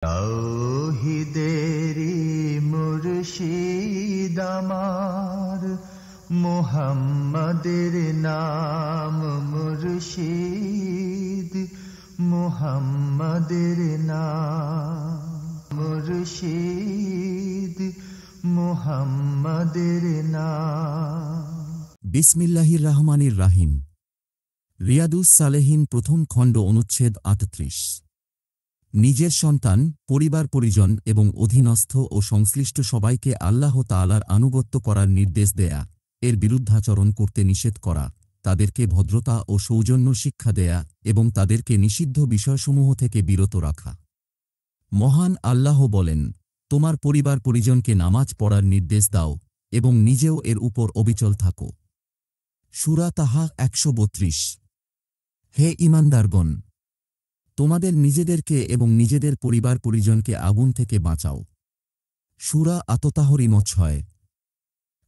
তাওহীদেরি মুর্শিদ আমার, মুহাম্মাদের নাম মুর্শিদ, মুহাম্মাদের নাম মুর্শিদ, মুহাম্মাদের নাম। বিসমিল্লাহির রহমানির রাহিম। রিয়াদুস সালেহিন প্রথম খণ্ড অনুচ্ছেদ ৩৮। নিজের সন্তান, পরিবার পরিজন এবং অধীনস্থ ও সংশ্লিষ্ট সবাইকে আল্লাহ তাআলার আনুগত্য করার নির্দেশ দেয়া, এর বিরুদ্ধাচরণ করতে নিষেধ করা, তাদেরকে ভদ্রতা ও সৌজন্য শিক্ষা দেয়া এবং তাদেরকে নিষিদ্ধ বিষয়সমূহ থেকে বিরত রাখা। মহান আল্লাহ বলেন, তোমার পরিবার পরিজনকে নামাজ পড়ার নির্দেশ দাও এবং নিজেও এর উপর অবিচল থাকো। সূরা তাহা ১৩২। হে ঈমানদারগণ! তোমাদের নিজেদেরকে এবং নিজেদের পরিবার পরিজনকে আগুন থেকে বাঁচাও। সূরা আত-তাহরীম ৬।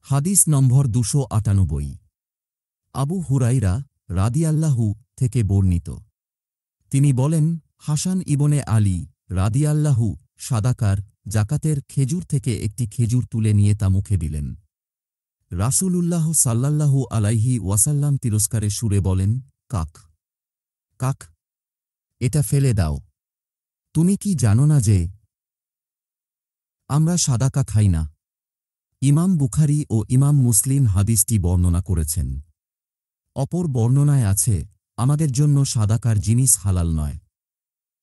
হাদিস নম্বর ২৯৮। আবু হুরায়রা রাদিয়াল্লাহু থেকে বর্ণিত। তিনি বলেন, হাসান ইবনে আলী রাদিয়াল্লাহু সাদাকার জাকাতের খেজুর থেকে একটি খেজুর তুলে নিয়ে তা মুখে দিলেন। রাসূলুল্লাহ সাল্লাল্লাহু আলাইহি ওয়াসাল্লাম তিরস্কারে সুরে বলেন, কাক কাক, এটা ফেলে দাও। তুমি কি জানো না যে আমরা সাদাকা খাই না? ইমাম বুখারী ও ইমাম মুসলিম হাদিসটি বর্ণনা করেছেন। অপর বর্ণনায় আছে, আমাদের জন্য সাদাকার জিনিস হালাল নয়।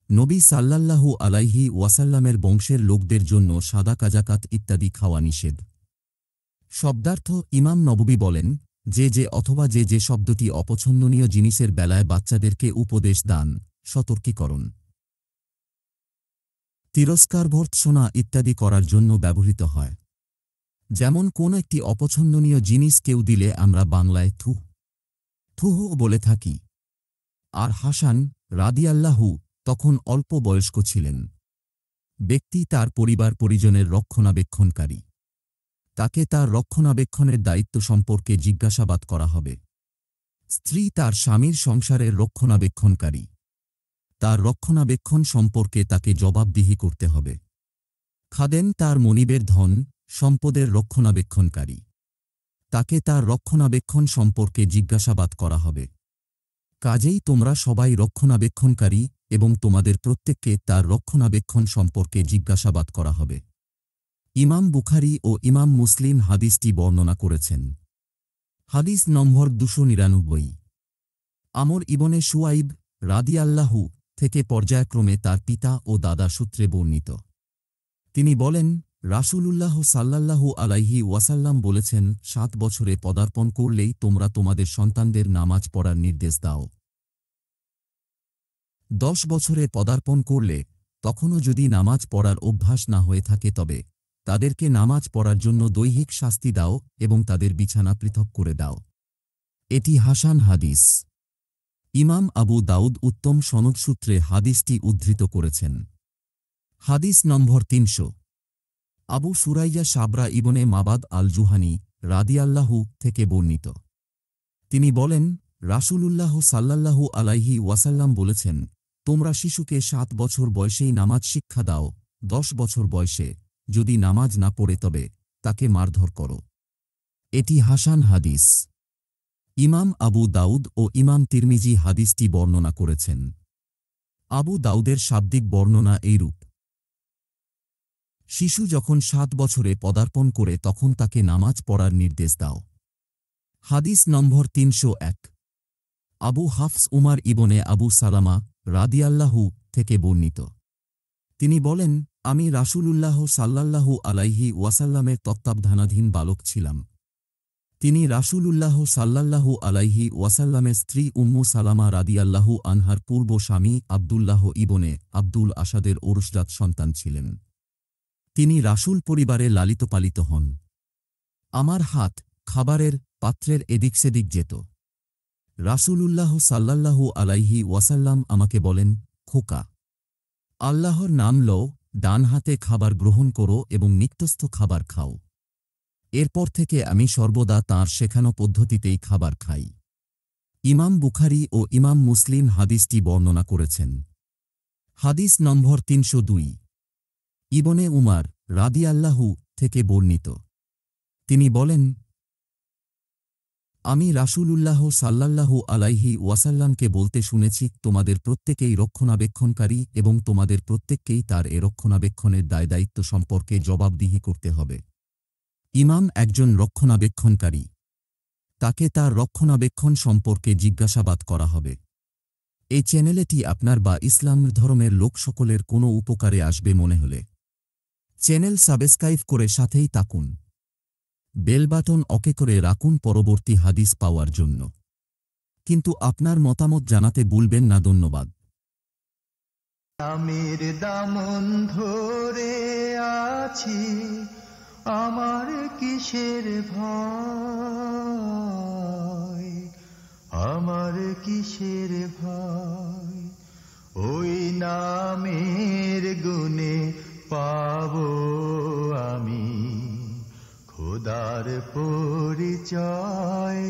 নবী সাল্লাল্লাহু আলাইহি ওয়াসাল্লামের বংশের লোকদের জন্য সাদাকা জাকাত ইত্যাদি খাওয়া নিষেধ। শব্দার্থ ইমাম নববী বলেন, যে অথবা যে শব্দটি অপছন্দনীয় জিনিসের বেলায় বাচ্চাদেরকে উপদেশ দান, সতর্কীকরণ, তিরস্কার ভর্ৎসনা ইত্যাদি করার জন্য ব্যবহৃত হয়। যেমন কোন একটি অপছন্দনীয় জিনিস কেউ দিলে আমরা বাংলায় থুহ বলে থাকি। আর হাসান রাদিয়াল্লাহু তখন অল্প বয়স্ক ছিলেন। ব্যক্তি তার পরিবার পরিজনের রক্ষণাবেক্ষণকারী। তাকে তার রক্ষণাবেক্ষণের দায়িত্ব সম্পর্কে জিজ্ঞাসাবাদ করা হবে। স্ত্রী তার স্বামীর সংসারের রক্ষণাবেক্ষণকারী। তার রক্ষণাবেক্ষণ সম্পর্কে তাকে জবাবদিহি করতে হবে। খাদেম তার মনিবের ধন সম্পদের রক্ষণাবেক্ষণকারী। তাকে তার রক্ষণাবেক্ষণ সম্পর্কে জিজ্ঞাসাবাদ করা হবে। কাজেই তোমরা সবাই রক্ষণাবেক্ষণকারী এবং তোমাদের প্রত্যেককে তার রক্ষণাবেক্ষণ সম্পর্কে জিজ্ঞাসাবাদ করা হবে। ইমাম বুখারী ও ইমাম মুসলিম হাদিসটি বর্ণনা করেছেন। হাদিস নম্বর ২৯৯। আমর ইবনে শুআইব রাদিয়াল্লাহু থেকে পর্যায়ক্রমে তার পিতা ও দাদা সূত্রে বর্ণিত। তিনি বলেন, রাসূলুল্লাহ সাল্লাল্লাহু আলাইহি ওয়াসাল্লাম বলেছেন, ৭ বছরে পদার্পণ করলেই তোমরা তোমাদের সন্তানদের নামাজ পড়ার নির্দেশ দাও। ১০ বছরে পদার্পণ করলে, তখনও যদি নামাজ পড়ার অভ্যাস না হয়ে থাকে তবে তাদেরকে নামাজ পড়ার জন্য দৈহিক শাস্তি দাও এবং তাদের বিছানা পৃথক করে দাও। এটি হাসান হাদিস। ইমাম আবু দাউদ উত্তম সনদ সূত্রে হাদিসটি উদ্ধৃত করেছেন। হাদিস নম্বর ৩০০। আবু সুরাইয়া সাবরা ইবনে মাবাদ আল জুহানি রাদিয়াল্লাহু থেকে বর্ণিত। তিনি বলেন, রাসূলুল্লাহ সাল্লাল্লাহু আলাইহি ওয়াসাল্লাম বলেছেন, তোমরা শিশুকে ৭ বছর বয়সেই নামাজ শিক্ষা দাও। ১০ বছর বয়সে যদি নামাজ না পড়ে তবে তাকে মারধর করো। এটি হাসান হাদিস। ইমাম আবু দাউদ ও ইমাম তিরমিজি হাদিসটি বর্ণনা করেছেন। আবু দাউদের শাব্দিক বর্ণনা এইরূপ: শিশু যখন ৭ বছরে পদার্পণ করে তখন তাকে নামাজ পড়ার নির্দেশ দাও। হাদিস নম্বর ৩০১। আবু হাফস উমার ইবনে আবু সালামা রাদিয়াল্লাহু থেকে বর্ণিত। তিনি বলেন, আমি রাসূলুল্লাহ সাল্লাল্লাহু আলাইহি ওয়াসাল্লামের তত্ত্বাবধানাধীন বালক ছিলাম। তিনি রাসূলুল্লাহ সাল্লাল্লাহু আলাইহি ওয়াসাল্লামের স্ত্রী উম্মু সালামা রাদিয়াল্লাহু আনহার পূর্ব স্বামী আব্দুল্লাহ ইবনে আব্দুল আসাদের ঔরসজাত সন্তান ছিলেন। তিনি রাসূল পরিবারে লালিত পালিত হন। আমার হাত খাবারের পাত্রের এদিক সেদিক যেত। রাসূলুল্লাহ সাল্লাল্লাহু আলাইহি ওয়াসাল্লাম আমাকে বলেন, খোকা, আল্লাহর নাম লও, ডান হাতে খাবার গ্রহণ করো এবং নিত্যস্থ খাবার খাও। এরপর থেকে আমি সর্বদা তাঁর শেখানো পদ্ধতিতেই খাবার খাই। ইমাম বুখারী ও ইমাম মুসলিম হাদিসটি বর্ণনা করেছেন। হাদিস নম্বর ৩০২। ইবনে উমার রাদিয়াল্লাহু থেকে বর্ণিত। তিনি বলেন, আমি রাসূলুল্লাহ সাল্লাল্লাহু আলাইহি ওয়াসাল্লামকে বলতে শুনেছি, তোমাদের প্রত্যেকেই রক্ষণাবেক্ষণকারী এবং তোমাদের প্রত্যেককেই তার এ রক্ষণাবেক্ষণের দায়দায়িত্ব সম্পর্কে জবাবদিহি করতে হবে। ইমাম একজন রক্ষণাবেক্ষণকারী, তাকে তার রক্ষণাবেক্ষণ সম্পর্কে জিজ্ঞাসাবাদ করা হবে। এই চ্যানেলটি আপনার বা ইসলাম ধর্মের লোক সকলের কোনো উপকারে আসবে মনে হলে চ্যানেল সাবস্ক্রাইব করে সাথেই থাকুন। বেল বাটন অকে করে রাখুন পরবর্তী হাদিস পাওয়ার জন্য। কিন্তু আপনার মতামত জানাতে ভুলবেন না। ধন্যবাদ। নামের দামন ধরে আছি, আমার কিসের ভয়, আমার কিসের ভয়, ওই নামের গুণে পাবো আমি খোদার পরিচয়,